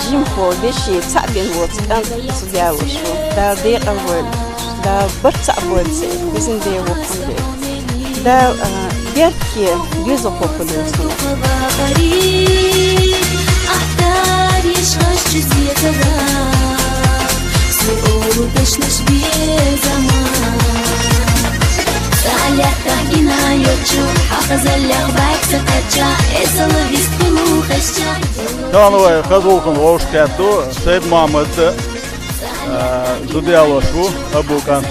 Jim ho bishi tsabin wot an sudialo shu da de awol da barta awol se bizin de wokunde da gerki yüz okuyorsun Tanrı kazolkun hoş geldin. Seyd Muhammed Zudialoşu abukan.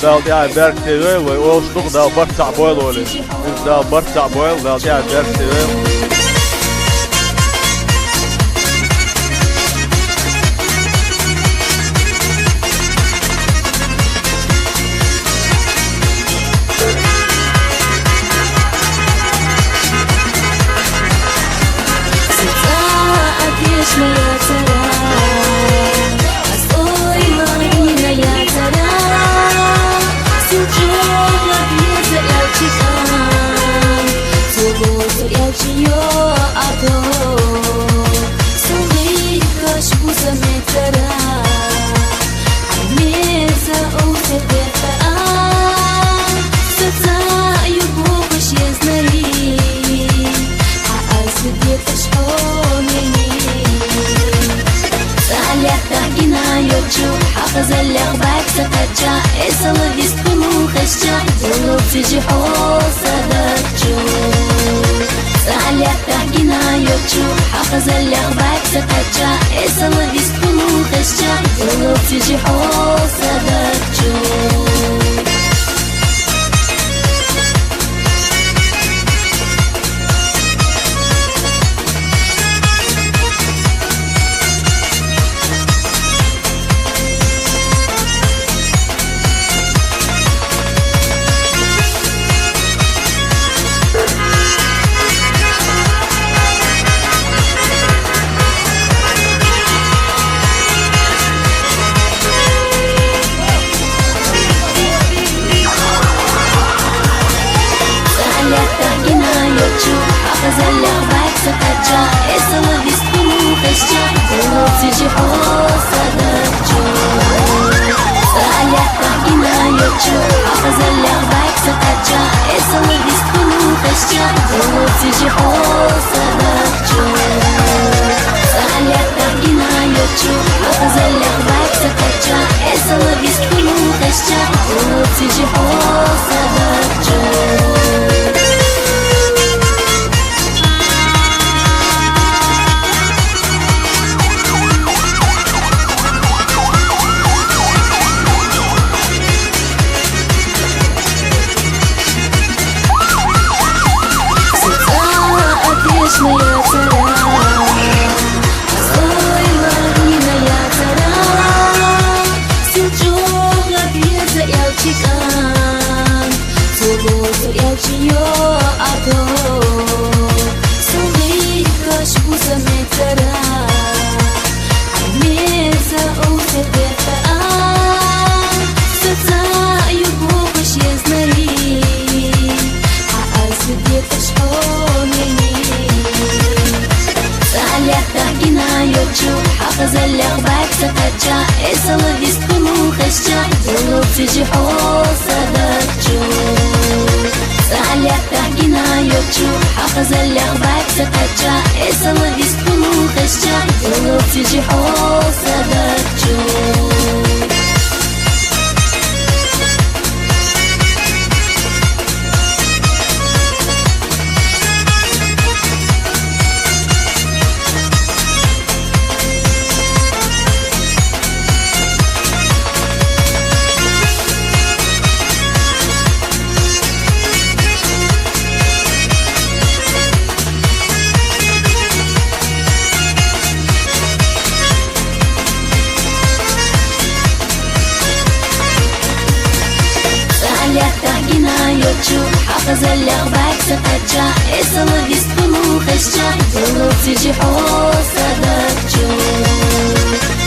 Dal ya berk TV ve oluştuk dal barta boyal oli. Dal barta boyal dal ya berk TV.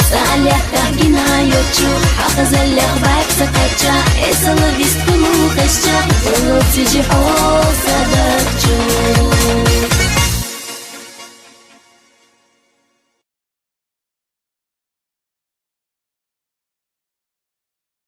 Salih kahgina yochu Haqazalih bak sakacha Esala vistu khascha Solo tiji ho sadakchu